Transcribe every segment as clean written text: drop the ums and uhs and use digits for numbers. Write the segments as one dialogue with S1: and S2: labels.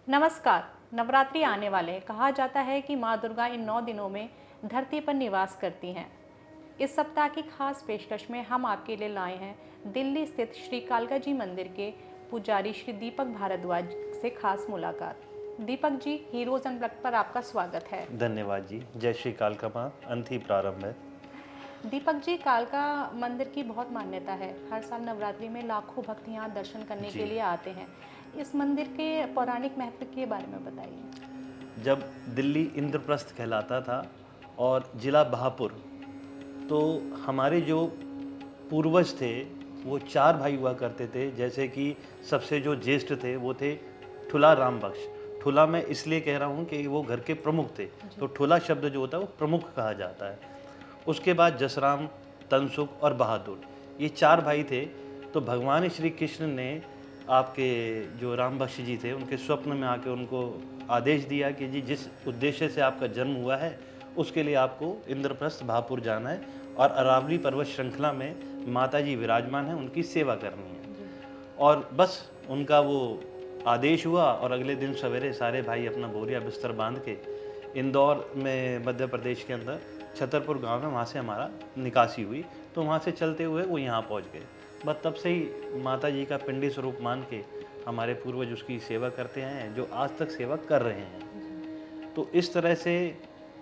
S1: नमस्कार। नवरात्रि आने वाले हैं। कहा जाता है कि माँ दुर्गा इन 9 दिनों में धरती पर निवास करती हैं। इस सप्ताह की खास पेशकश में हम आपके लिए लाए हैं दिल्ली स्थित श्री कालका जी मंदिर के पुजारी श्री दीपक भारद्वाज से खास मुलाकात। दीपक जी, हीरोज अनप्लग्ड पर आपका स्वागत है।
S2: धन्यवाद जी। जय श्री कालका माँ, अंत ही प्रारंभ है।
S1: दीपक जी, कालका मंदिर की बहुत मान्यता है। हर साल नवरात्रि में लाखों भक्त यहाँ दर्शन करने के
S2: जी।
S1: लिए आते हैं। इस मंदिर के पौराणिक महत्व के बारे में बताइए।
S2: जब दिल्ली इंद्रप्रस्थ कहलाता था और जिला बहापुर, तो हमारे जो पूर्वज थे वो 4 भाई हुआ करते थे। जैसे कि सबसे जो ज्येष्ठ थे वो थे ठुला राम बख्श। ठुला मैं इसलिए कह रहा हूँ कि वो घर के प्रमुख थे, तो ठुला शब्द जो होता है वो प्रमुख कहा जाता है। उसके बाद जसराम, तनसुख और बहादुर, ये 4 भाई थे। तो भगवान श्री कृष्ण ने आपके जो राम बख्श जी थे उनके स्वप्न में आके उनको आदेश दिया कि जी जिस उद्देश्य से आपका जन्म हुआ है उसके लिए आपको इंद्रप्रस्थ बहापुर जाना है और अरावली पर्वत श्रृंखला में माता जी विराजमान हैं, उनकी सेवा करनी है। और बस उनका वो आदेश हुआ और अगले दिन सवेरे सारे भाई अपना बोरिया बिस्तर बांध के इंदौर में, मध्य प्रदेश के अंदर छतरपुर गांव में, वहाँ से हमारा निकासी हुई। तो वहाँ से चलते हुए वो यहाँ पहुँच गए। बस तब से ही माता जी का पिंडी स्वरूप मान के हमारे पूर्वज उसकी सेवा करते हैं, जो आज तक सेवा कर रहे हैं। तो इस तरह से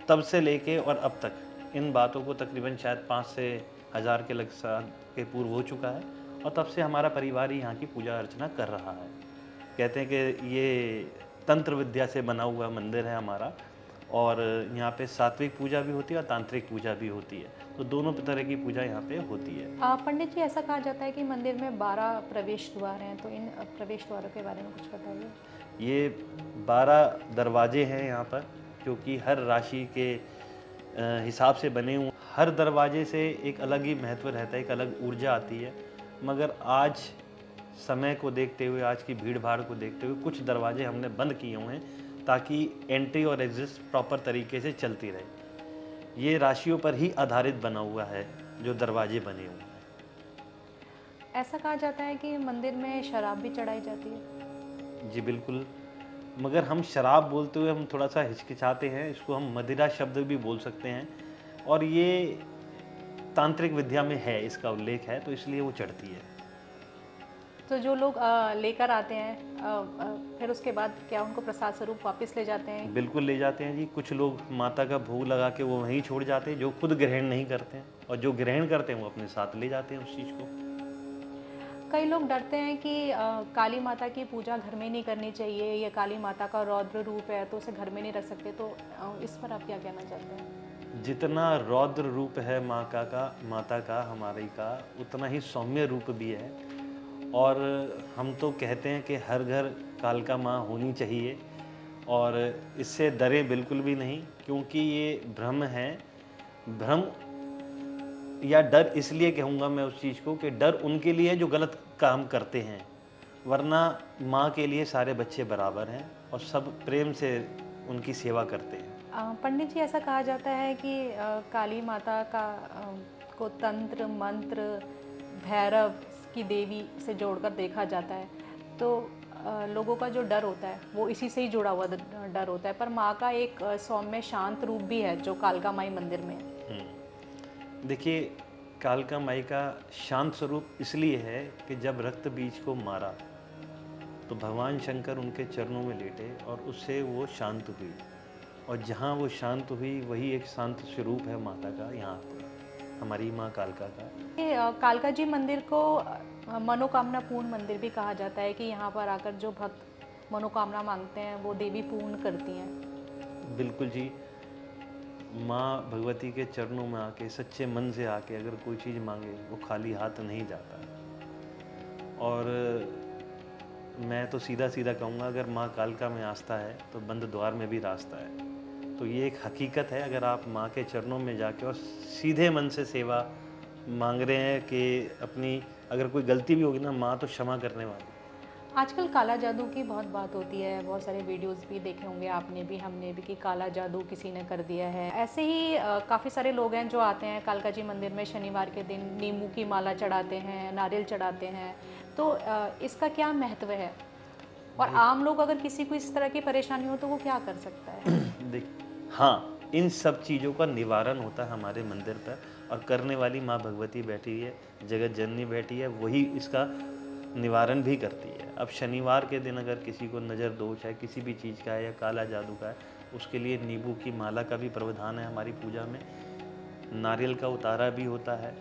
S2: तब से लेके और अब तक इन बातों को तकरीबन शायद 5 से 1000 के लग साल के पूर्व हो चुका है और तब से हमारा परिवार ही यहाँ की पूजा अर्चना कर रहा है। कहते हैं कि ये तंत्र विद्या से बना हुआ मंदिर है हमारा, और यहाँ पे सात्विक पूजा भी होती है और तांत्रिक पूजा भी होती है। तो दोनों तरह की पूजा यहाँ पे होती है।
S1: पंडित जी, ऐसा कहा जाता है कि मंदिर में 12 प्रवेश द्वार हैं, तो इन प्रवेश द्वारों के बारे में कुछ बताइए।
S2: ये 12 दरवाजे हैं यहाँ पर, जो कि हर राशि के हिसाब से बने हुए। हर दरवाजे से एक अलग ही महत्व रहता है, एक अलग ऊर्जा आती है। मगर आज समय को देखते हुए, आज की भीड़ भाड़ को देखते हुए कुछ दरवाजे हमने बंद किए हुए हैं ताकि एंट्री और एग्जिट प्रॉपर तरीके से चलती रहे। ये राशियों पर ही आधारित बना हुआ है जो दरवाजे बने हुए हैं।
S1: ऐसा कहा जाता है कि मंदिर में शराब भी चढ़ाई जाती है।
S2: जी बिल्कुल, मगर हम शराब बोलते हुए हम थोड़ा सा हिचकिचाते हैं। इसको हम मदिरा शब्द भी बोल सकते हैं, और ये तांत्रिक विद्या में है, इसका उल्लेख है, तो इसलिए वो चढ़ती है।
S1: तो जो लोग लेकर आते हैं, फिर उसके बाद क्या उनको प्रसाद स्वरूप वापस ले जाते हैं?
S2: बिल्कुल ले जाते हैं जी। कुछ लोग माता का भोग लगा के वो वहीं छोड़ जाते हैं, जो खुद ग्रहण नहीं करते हैं, और जो ग्रहण करते हैं वो अपने साथ ले जाते हैं उस चीज़ को।
S1: कई लोग डरते हैं कि काली माता की पूजा घर में नहीं करनी चाहिए, या काली माता का रौद्र रूप है तो उसे घर में नहीं रख सकते, तो इस पर आप क्या कहना चाहते हैं?
S2: जितना रौद्र रूप है माता का हमारी का, उतना ही सौम्य रूप भी है। और हम तो कहते हैं कि हर घर कालका माँ होनी चाहिए, और इससे डरे बिल्कुल भी नहीं, क्योंकि ये भ्रम है। भ्रम या डर इसलिए कहूँगा मैं उस चीज़ को, कि डर उनके लिए जो गलत काम करते हैं, वरना माँ के लिए सारे बच्चे बराबर हैं और सब प्रेम से उनकी सेवा करते हैं।
S1: पंडित जी, ऐसा कहा जाता है कि काली माता को तंत्र मंत्र भैरव की देवी से जोड़कर देखा जाता है, तो लोगों का जो डर होता है वो इसी से ही जुड़ा हुआ डर होता है। पर माँ का एक सौम्य शांत रूप भी है जो कालका माई मंदिर में है।
S2: देखिए, कालका माई का शांत स्वरूप इसलिए है कि जब रक्त बीज को मारा तो भगवान शंकर उनके चरणों में लेटे और उससे वो शांत हुई, और जहाँ वो शांत हुई वही एक शांत स्वरूप है माता का, यहाँ पे हमारी माँ कालका का।
S1: ये कालका जी मंदिर को मनोकामना पूर्ण मंदिर भी कहा जाता है कि यहाँ पर आकर जो भक्त मनोकामना मांगते हैं वो देवी पूर्ण करती हैं।
S2: बिल्कुल जी। माँ भगवती के चरणों में आके, सच्चे मन से आके अगर कोई चीज़ मांगे, वो खाली हाथ नहीं जाता। और मैं तो सीधा सीधा कहूँगा, अगर माँ कालका में आस्था है तो बंद द्वार में भी रास्ता है। तो ये एक हकीकत है। अगर आप माँ के चरणों में जाके और सीधे मन से सेवा मांग रहे हैं कि अपनी अगर कोई गलती भी होगी ना, माँ तो क्षमा करने वाली।
S1: आजकल काला जादू की बहुत बात होती है, बहुत सारे वीडियोस भी देखे होंगे आपने भी, हमने भी, कि काला जादू किसी ने कर दिया है। ऐसे ही काफ़ी सारे लोग हैं जो आते हैं कालका जी मंदिर में शनिवार के दिन, नींबू की माला चढ़ाते हैं, नारियल चढ़ाते हैं, तो इसका क्या महत्व है? और आम लोग अगर किसी को इस तरह की परेशानी हो तो वो क्या कर सकता है?
S2: देख, हाँ, इन सब चीज़ों का निवारण होता है हमारे मंदिर पर, और करने वाली माँ भगवती बैठी है, जगत जननी बैठी है, वही इसका निवारण भी करती है। अब शनिवार के दिन अगर किसी को नज़र दोष है, किसी भी चीज़ का है या काला जादू का है, उसके लिए नींबू की माला का भी प्रावधान है हमारी पूजा में। नारियल का उतारा भी होता है,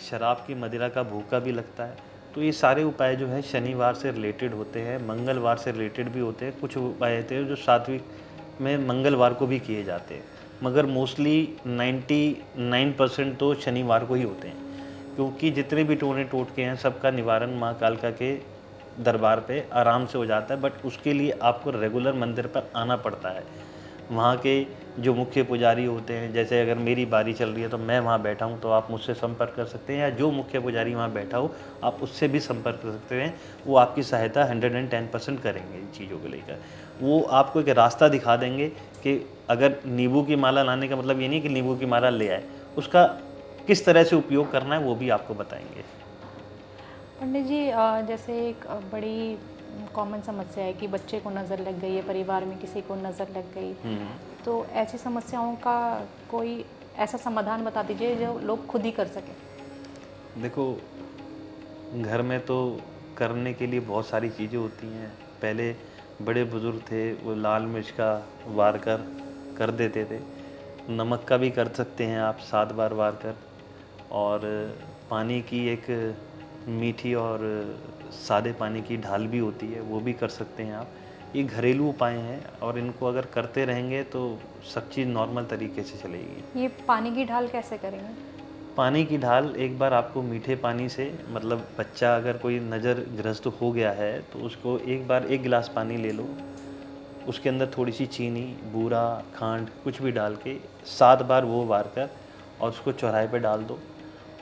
S2: शराब की मदिरा का भूका भी लगता है। तो ये सारे उपाय जो हैं शनिवार से रिलेटेड होते हैं, मंगलवार से रिलेटेड भी होते हैं। कुछ उपाय होते हैं जो सात्विक में मंगलवार को भी किए जाते हैं, मगर मोस्टली 99% तो शनिवार को ही होते हैं, क्योंकि जितने भी टोने टोटके हैं सबका निवारण माँ कालका के दरबार पे आराम से हो जाता है। बट उसके लिए आपको रेगुलर मंदिर पर आना पड़ता है। वहाँ के जो मुख्य पुजारी होते हैं, जैसे अगर मेरी बारी चल रही है तो मैं वहाँ बैठा हूँ, तो आप मुझसे संपर्क कर सकते हैं, या जो मुख्य पुजारी वहाँ बैठा हो आप उससे भी संपर्क कर सकते हैं। वो आपकी सहायता 110% करेंगे इन चीज़ों को लेकर। वो आपको एक रास्ता दिखा देंगे कि अगर नींबू की माला लाने का मतलब ये नहीं कि नींबू की माला ले आए, उसका किस तरह से उपयोग करना है वो भी आपको बताएंगे।
S1: पंडित जी, जैसे एक बड़ी कॉमन समस्या है कि बच्चे को नज़र लग गई है, परिवार में किसी को नज़र लग गई, तो ऐसी समस्याओं का कोई ऐसा समाधान बता दीजिए जो लोग खुद ही कर सकें।
S2: देखो, घर में तो करने के लिए बहुत सारी चीज़ें होती हैं। पहले बड़े बुज़ुर्ग थे, वो लाल मिर्च का वार कर देते थे। नमक का भी कर सकते हैं आप 7 बार वार कर, और पानी की एक मीठी और सादे पानी की ढाल भी होती है, वो भी कर सकते हैं आप। ये घरेलू उपाय हैं, और इनको अगर करते रहेंगे तो सब चीज़ नॉर्मल तरीके से चलेगी।
S1: ये पानी की ढाल कैसे करेंगे?
S2: पानी की ढाल एक बार आपको मीठे पानी से, मतलब बच्चा अगर कोई नज़रग्रस्त हो गया है तो उसको एक बार 1 गिलास पानी ले लो, उसके अंदर थोड़ी सी चीनी, बूरा, खांड कुछ भी डाल के 7 बार वो वार कर और उसको चौराहे पे डाल दो,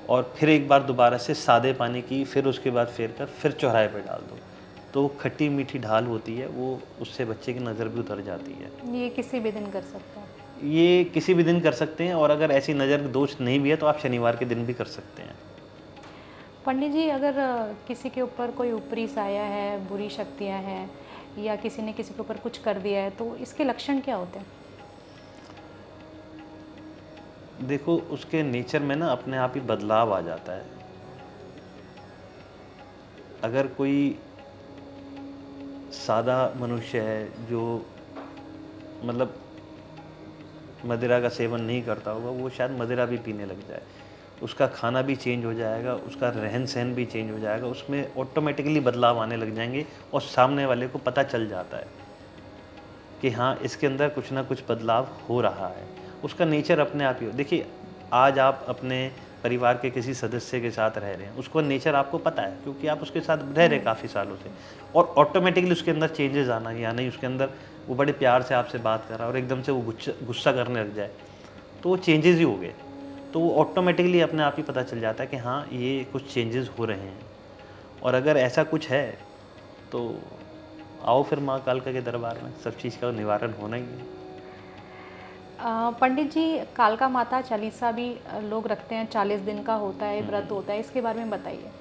S2: और फिर एक बार दोबारा से सादे पानी की, फिर उसके बाद फेर कर फिर चौराहे पे डाल दो। तो खट्टी मीठी ढाल होती है वो, उससे बच्चे की नज़र भी उतर जाती है।
S1: ये किसी भी दिन कर सकते हैं?
S2: ये किसी भी दिन कर सकते हैं, और अगर ऐसी नज़र दोष नहीं भी है तो आप शनिवार के दिन भी कर सकते हैं।
S1: पंडित जी, अगर किसी के ऊपर कोई ऊपरी साया है, बुरी शक्तियाँ हैं, या किसी ने किसी के ऊपर कुछ कर दिया है, तो इसके लक्षण क्या होते हैं?
S2: देखो, उसके नेचर में ना अपने आप ही बदलाव आ जाता है। अगर कोई सादा मनुष्य है जो मतलब मदिरा का सेवन नहीं करता होगा, वो शायद मदिरा भी पीने लग जाए, उसका खाना भी चेंज हो जाएगा, उसका रहन सहन भी चेंज हो जाएगा, उसमें ऑटोमेटिकली बदलाव आने लग जाएंगे, और सामने वाले को पता चल जाता है कि हाँ, इसके अंदर कुछ ना कुछ बदलाव हो रहा है। उसका नेचर अपने आप ही हो। देखिए, आज आप अपने परिवार के किसी सदस्य के साथ रह रहे हैं, उसको नेचर आपको पता है क्योंकि आप उसके साथ रह रहे हैं काफ़ी सालों से, और ऑटोमेटिकली उसके अंदर चेंजेस आना, या नहीं उसके अंदर वो बड़े प्यार से आपसे बात कर रहा है और एकदम से वो गुस्सा करने लग जाए, तो वो चेंजेस ही हो गए। तो वो ऑटोमेटिकली अपने आप ही पता चल जाता है कि हाँ, ये कुछ चेंजेस हो रहे हैं। और अगर ऐसा कुछ है तो आओ फिर माँ कालका के दरबार में, सब चीज़ का निवारण होना ही है।
S1: पंडित जी, कालका माता चालीसा भी लोग रखते हैं, 40 दिन का होता है, व्रत होता है, इसके बारे में बताइए।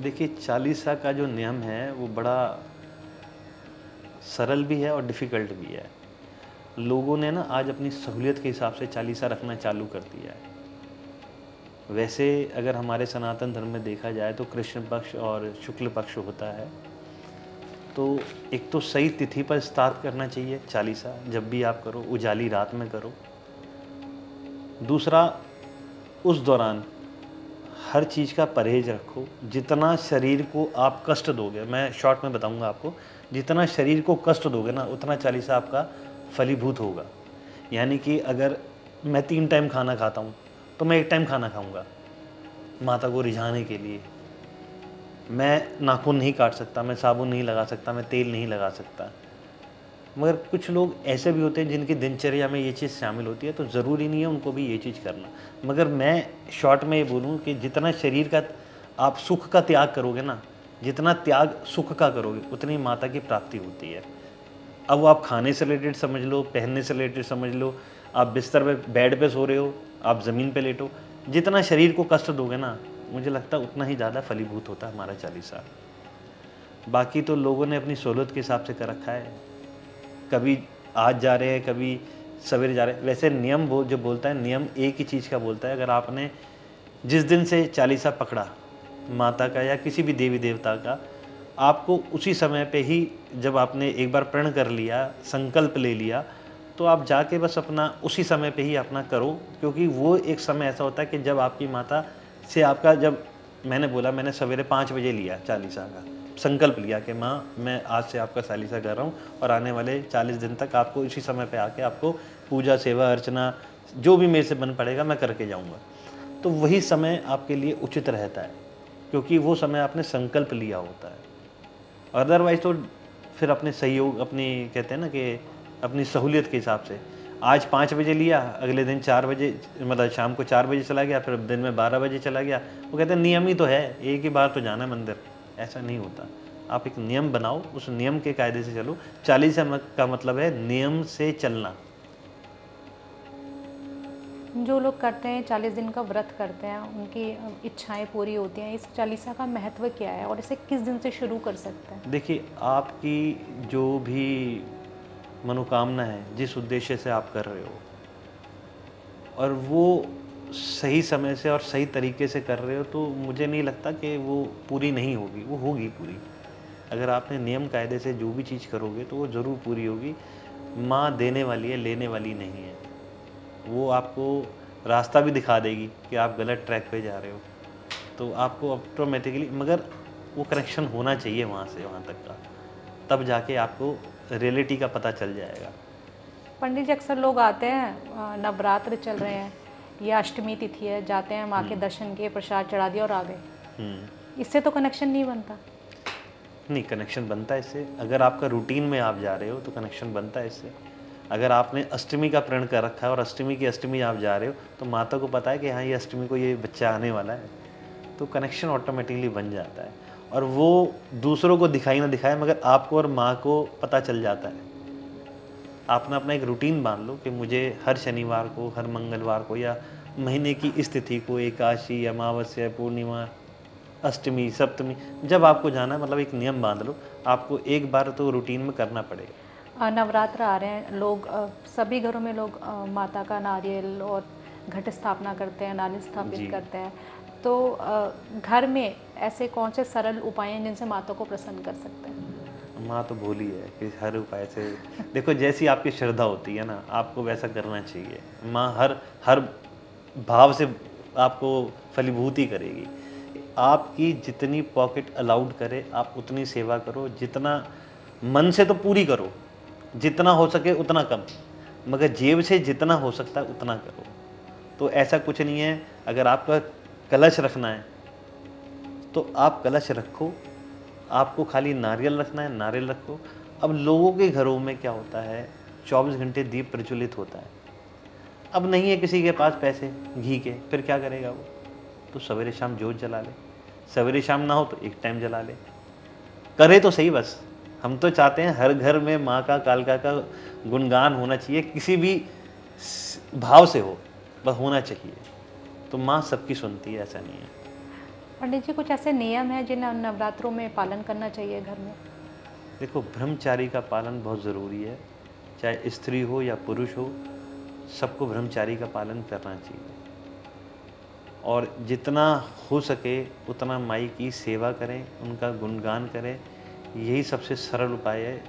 S2: देखिए, चालीसा का जो नियम है वो बड़ा सरल भी है और डिफ़िकल्ट भी है। लोगों ने ना आज अपनी सहूलियत के हिसाब से चालीसा रखना चालू कर दिया है। वैसे अगर हमारे सनातन धर्म में देखा जाए तो कृष्ण पक्ष और शुक्ल पक्ष होता है, तो एक तो सही तिथि पर स्टार्ट करना चाहिए चालीसा, जब भी आप करो उजाली रात में करो। दूसरा, उस दौरान हर चीज़ का परहेज रखो। जितना शरीर को आप कष्ट दोगे, मैं शॉर्ट में बताऊंगा आपको, जितना शरीर को कष्ट दोगे ना उतना चालीसा आपका फलीभूत होगा। यानी कि अगर मैं 3 टाइम खाना खाता हूँ तो मैं 1 टाइम खाना खाऊंगा माता को रिझाने के लिए। मैं नाखून नहीं काट सकता, मैं साबुन नहीं लगा सकता, मैं तेल नहीं लगा सकता। मगर कुछ लोग ऐसे भी होते हैं जिनकी दिनचर्या में ये चीज़ शामिल होती है, तो ज़रूरी नहीं है उनको भी ये चीज़ करना। मगर मैं शॉर्ट में ये बोलूँ कि जितना शरीर का आप सुख का त्याग करोगे ना, जितना त्याग सुख का करोगे उतनी माता की प्राप्ति होती है। अब वो आप खाने से रिलेटेड समझ लो, पहनने से रिलेटेड समझ लो, आप बिस्तर पे बेड पे सो रहे हो, आप ज़मीन पे लेटो, जितना शरीर को कष्ट दोगे ना, मुझे लगता है उतना ही ज़्यादा फलीभूत होता है हमारा चालीसा। बाकी तो लोगों ने अपनी सहूलत के हिसाब से कर रखा है, कभी आज जा रहे हैं, कभी सवेरे जा रहे हैं। वैसे नियम जो बोलता है, नियम एक ही चीज़ का बोलता है, अगर आपने जिस दिन से चालीसा पकड़ा माता का या किसी भी देवी देवता का, आपको उसी समय पे ही, जब आपने एक बार प्रण कर लिया, संकल्प ले लिया, तो आप जाके बस अपना उसी समय पे ही अपना करो, क्योंकि वो एक समय ऐसा होता है कि जब आपकी माता से आपका, जब मैंने बोला, मैंने सवेरे 5 बजे लिया चालीसा का संकल्प लिया कि माँ मैं आज से आपका चालीसा कर रहा हूँ और आने वाले 40 दिन तक आपको इसी समय पे आके आपको पूजा सेवा अर्चना जो भी मेरे से बन पड़ेगा मैं करके जाऊँगा, तो वही समय आपके लिए उचित रहता है, क्योंकि वो समय आपने संकल्प लिया होता है। अदरवाइज़ तो फिर अपने सहयोग, अपनी कहते हैं ना कि अपनी सहूलियत के हिसाब से, आज 5 बजे लिया, अगले दिन 4 बजे, मतलब शाम को 4 बजे चला गया, फिर दिन में 12 बजे चला गया। वो कहते हैं नियम ही तो है, एक ही बार तो जाना है मंदिर। ऐसा नहीं होता, आप एक नियम बनाओ, उस नियम के कायदे से चलो। चालीसा का मतलब है नियम से चलना।
S1: जो लोग करते हैं 40 दिन का व्रत करते हैं, उनकी इच्छाएं पूरी होती हैं। इस चालीसा का महत्व क्या है और इसे किस दिन से शुरू कर सकते हैं?
S2: देखिए, आपकी जो भी मनोकामना है, जिस उद्देश्य से आप कर रहे हो, और वो सही समय से और सही तरीके से कर रहे हो, तो मुझे नहीं लगता कि वो पूरी नहीं होगी, वो होगी पूरी। अगर आपने नियम कायदे से जो भी चीज़ करोगे तो वो ज़रूर पूरी होगी। माँ देने वाली है, लेने वाली नहीं है। वो आपको रास्ता भी दिखा देगी कि आप गलत ट्रैक पे जा रहे हो, तो आपको ऑटोमेटिकली, मगर वो कनेक्शन होना चाहिए वहाँ से वहाँ तक का, तब जाके आपको रियलिटी का पता चल जाएगा।
S1: पंडित जी, अक्सर लोग आते हैं, नवरात्र चल रहे हैं या अष्टमी तिथि है, जाते हैं, माँ के दर्शन किए, प्रसाद चढ़ा दिया और आ गए। इससे तो कनेक्शन नहीं बनता।
S2: नहीं, कनेक्शन बनता है इससे। अगर आपका रूटीन में आप जा रहे हो तो कनेक्शन बनता है इससे। अगर आपने अष्टमी का प्रण कर रखा है और अष्टमी की अष्टमी आप जा रहे हो, तो माता को पता है कि हाँ ये अष्टमी को ये बच्चा आने वाला है, तो कनेक्शन ऑटोमेटिकली बन जाता है। और वो दूसरों को दिखाई ना दिखाए, मगर आपको और माँ को पता चल जाता है। आपने अपना एक रूटीन बांध लो कि मुझे हर शनिवार को, हर मंगलवार को, या महीने की इस तिथि को, एकादशी, अमावस्या, पूर्णिमा, अष्टमी, सप्तमी, जब आपको जाना है, मतलब एक नियम बांध लो। आपको एक बार तो रूटीन में करना पड़ेगा।
S1: नवरात्र आ रहे हैं, लोग सभी घरों में लोग माता का नारियल और घट स्थापना करते हैं, नारियल स्थापित करते हैं। तो घर में ऐसे कौन से सरल उपाय हैं जिनसे माता को प्रसन्न कर सकते हैं?
S2: माँ तो भोली है कि हर उपाय से, देखो जैसी आपकी श्रद्धा होती है ना, आपको वैसा करना चाहिए। माँ हर हर भाव से आपको फलीभूति करेगी। आपकी जितनी पॉकेट अलाउड करे आप उतनी सेवा करो, जितना मन से तो पूरी करो, जितना हो सके उतना कम, मगर जेब से जितना हो सकता है उतना करो। तो ऐसा कुछ नहीं है, अगर आपका कलश रखना है तो आप कलश रखो, आपको खाली नारियल रखना है नारियल रखो। अब लोगों के घरों में क्या होता है, 24 घंटे दीप प्रज्वलित होता है। अब नहीं है किसी के पास पैसे घी के, फिर क्या करेगा वो? तो सवेरे शाम जोत जला ले, सवेरे शाम ना हो तो एक टाइम जला ले, करे तो सही। बस हम तो चाहते हैं हर घर में माँ का, कालका का गुणगान होना चाहिए, किसी भी भाव से हो, बस होना चाहिए। तो माँ सबकी सुनती है, ऐसा नहीं है।
S1: पंडित जी, कुछ ऐसे नियम हैं जिन्हें नवरात्रों में पालन करना चाहिए घर में?
S2: देखो, ब्रह्मचारी का पालन बहुत ज़रूरी है, चाहे स्त्री हो या पुरुष हो, सबको ब्रह्मचारी का पालन करना चाहिए। और जितना हो सके उतना माई की सेवा करें, उनका गुणगान करें, यही सबसे सरल उपाय है।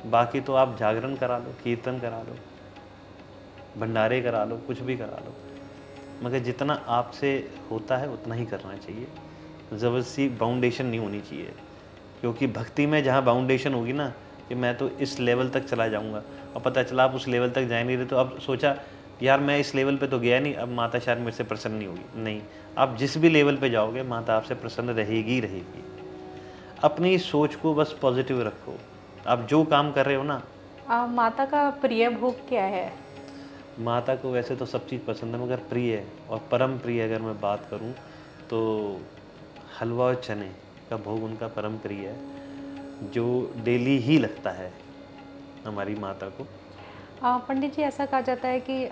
S2: बाकी तो आप जागरण करा लो, कीर्तन करा लो, भंडारे करा लो, कुछ भी करा लो, मगर जितना आपसे होता है उतना ही करना चाहिए। ज़बरदस्ती बाउंडेशन नहीं होनी चाहिए, क्योंकि भक्ति में जहाँ बाउंडेशन होगी ना, कि मैं तो इस लेवल तक चला जाऊँगा, और पता चला आप उस लेवल तक जा नहीं रहे, तो अब सोचा यार मैं इस लेवल पे तो गया नहीं, अब माता शायद मेरे से प्रसन्न नहीं होगी। नहीं, आप जिस भी लेवल पे जाओगे माता आपसे प्रसन्न रहेगी रहेगी। अपनी सोच को बस पॉजिटिव रखो। आप जो काम कर रहे हो ना,
S1: माता का प्रिय भोग क्या है?
S2: माता को वैसे तो सब चीज़ पसंद है, मगर प्रिय और परम प्रिय अगर मैं बात करूं तो हलवा और चने का भोग उनका परम प्रिय है, जो डेली ही लगता है हमारी माता को।
S1: पंडित जी, ऐसा कहा जाता है कि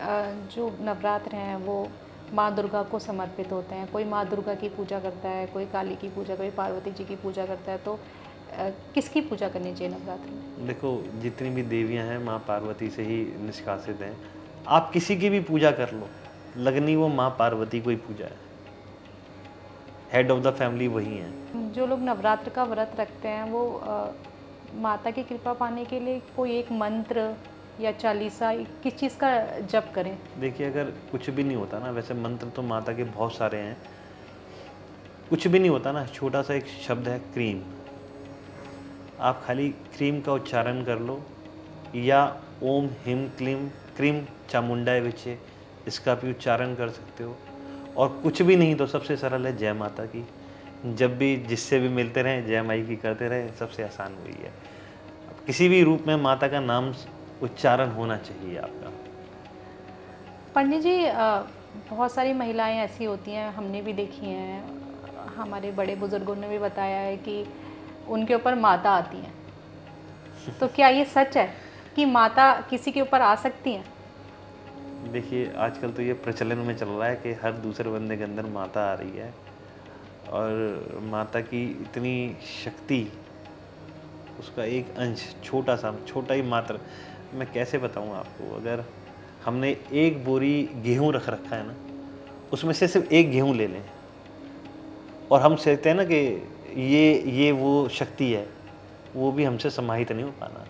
S1: जो नवरात्र हैं वो माँ दुर्गा को समर्पित होते हैं। कोई माँ दुर्गा की पूजा करता है, कोई काली की पूजा, कोई पार्वती जी की पूजा करता है। तो किसकी पूजा करनी चाहिए नवरात्रि में?
S2: देखो, जितनी भी देवियां हैं माँ पार्वती से ही निष्कासित हैं। आप किसी की भी पूजा कर लो, लगनी वो माँ पार्वती को ही पूजा है। हेड ऑफ द फैमिली वही हैं।
S1: जो लोग नवरात्र का व्रत रखते हैं वो माता की कृपा पाने के लिए कोई एक मंत्र या चालीसा किस चीज़ का जप करें?
S2: देखिए, अगर कुछ भी नहीं होता ना, वैसे मंत्र तो माता के बहुत सारे हैं। कुछ भी नहीं होता ना, छोटा सा एक शब्द है क्रीम। आप खाली क्रीम का उच्चारण कर लो, या ओम हिम क्लीम क्रीम चामुंडाय विचे, इसका भी उच्चारण कर सकते हो। और कुछ भी नहीं तो सबसे सरल है जय माता की। जब भी जिससे भी मिलते रहें जय माई की करते रहे, सबसे आसान वही है। किसी भी रूप में माता का नाम उच्चारण होना चाहिए आपका।
S1: पंडित जी, बहुत सारी महिलाएं ऐसी होती हैं, हमने भी देखी हैं, हमारे बड़े बुजुर्गों ने भी बताया है कि उनके ऊपर माता आती हैं। तो क्या ये सच है कि माता किसी के ऊपर आ सकती हैं?
S2: देखिए, आजकल तो ये प्रचलन में चल रहा है कि हर दूसरे बंदे के अंदर माता आ रही है, और माता की इतनी शक्ति, उसका एक अंश छोटा ही मात्र, मैं कैसे बताऊँ आपको। अगर हमने एक बोरी गेहूँ रख रखा है ना, उसमें से सिर्फ एक गेहूँ ले लें, और हम सोचते हैं ना कि ये वो शक्ति है, वो भी हमसे समाहित नहीं हो पाना,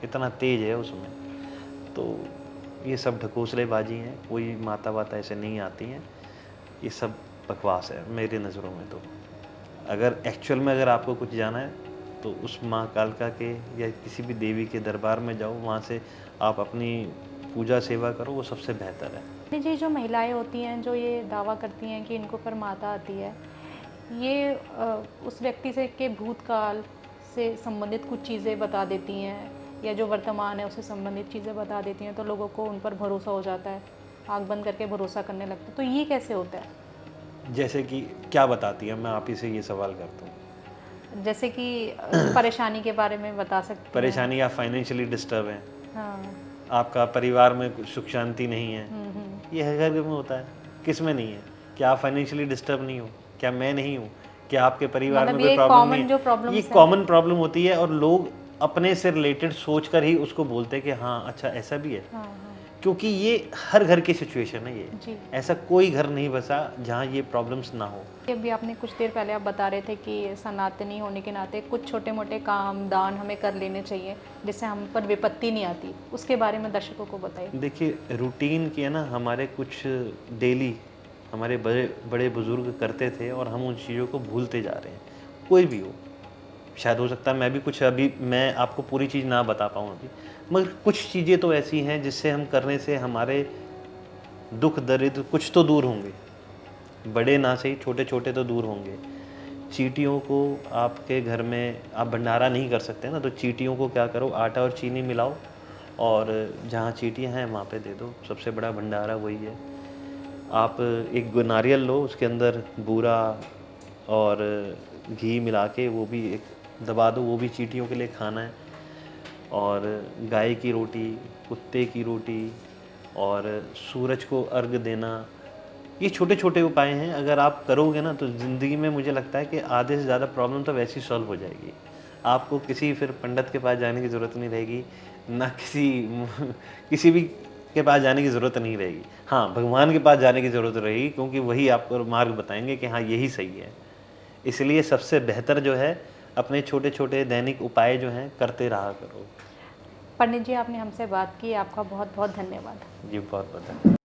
S2: इतना तेज है उसमें। तो ये सब ढकोसलेबाजी हैं, कोई माता वाता ऐसे नहीं आती हैं, ये सब बकवास है मेरी नज़रों में। तो अगर एक्चुअल में अगर आपको कुछ जाना है तो उस माँ कालका के या किसी भी देवी के दरबार में जाओ, वहाँ से आप अपनी पूजा सेवा करो, वो सबसे बेहतर है।
S1: पंडित जी, जो महिलाएं होती हैं जो ये दावा करती हैं कि इनको ऊपर माता आती है, ये उस व्यक्ति से के भूतकाल से संबंधित कुछ चीज़ें बता देती हैं, या जो वर्तमान है उससे संबंधित चीज़ें बता देती हैं, तो लोगों को उन पर भरोसा हो जाता है, आँख बंद करके भरोसा करने लगते हैं। तो ये कैसे होता है?
S2: जैसे कि क्या बताती है, मैं आप ही से ये सवाल करता हूँ।
S1: जैसे कि परेशानी के बारे में बता सकते हैं।
S2: परेशानी, आप फाइनेंशियली डिस्टर्ब हैं,
S1: हाँ।
S2: आपका परिवार में कुछ सुख शांति नहीं है, ये हर घर में होता है। किस में नहीं है? क्या आप फाइनेंशियली डिस्टर्ब नहीं हो? क्या मैं नहीं हूँ? क्या आपके परिवार में
S1: मतलब
S2: कोई
S1: ये
S2: प्रॉब्लम
S1: कॉमन
S2: नहीं
S1: जो
S2: है?
S1: प्रॉब्लम्स
S2: ये
S1: हैं।
S2: कॉमन प्रॉब्लम होती है, और लोग अपने से रिलेटेड सोच कर ही उसको बोलते हैं कि हाँ अच्छा ऐसा भी है।
S1: हाँ, हाँ।
S2: क्योंकि ये हर घर की सिचुएशन है। ये
S1: जी।
S2: ऐसा कोई घर नहीं बसा जहाँ ये प्रॉब्लम्स ना हो।
S1: अभी आपने कुछ देर पहले आप बता रहे थे कि सनातनी होने के नाते कुछ छोटे मोटे काम दान हमें कर लेने चाहिए जिससे हम पर विपत्ति नहीं आती, उसके बारे में दर्शकों को बताइए।
S2: देखिए, रूटीन की है ना, हमारे कुछ डेली हमारे बड़े बड़े बुजुर्ग करते थे, और हम उन चीज़ों को भूलते जा रहे हैं। कोई भी हो, शायद हो सकता है मैं भी कुछ, अभी मैं आपको पूरी चीज़ ना बता पाऊँ अभी, मगर कुछ चीज़ें तो ऐसी हैं जिससे हम करने से हमारे दुख दरिद्र कुछ तो दूर होंगे, बड़े ना सही, छोटे छोटे तो दूर होंगे। चींटियों को आपके घर में आप भंडारा नहीं कर सकते ना, तो चींटियों को क्या करो, आटा और चीनी मिलाओ, और जहाँ चींटियाँ हैं वहाँ पे दे दो। सबसे बड़ा भंडारा वही है। आप एक नारियल लो, उसके अंदर बूरा और घी मिला के वो भी एक दबा दो, वो भी चींटियों के लिए खाना है। और गाय की रोटी, कुत्ते की रोटी, और सूरज को अर्घ देना, ये छोटे छोटे उपाय हैं। अगर आप करोगे ना तो ज़िंदगी में मुझे लगता है कि आधे से ज़्यादा प्रॉब्लम तो वैसे ही सॉल्व हो जाएगी। आपको किसी फिर पंडित के पास जाने की ज़रूरत नहीं रहेगी, ना किसी भी के पास जाने की ज़रूरत नहीं रहेगी। हाँ, भगवान के पास जाने की ज़रूरत रहेगी, क्योंकि वही आपको मार्ग बताएंगे कि हाँ यही सही है। इसलिए सबसे बेहतर जो है, अपने छोटे छोटे दैनिक उपाय जो हैं करते रहा करो।
S1: पंडित जी, आपने हमसे बात की, आपका बहुत बहुत धन्यवाद।
S2: जी, बहुत बहुत धन्यवाद।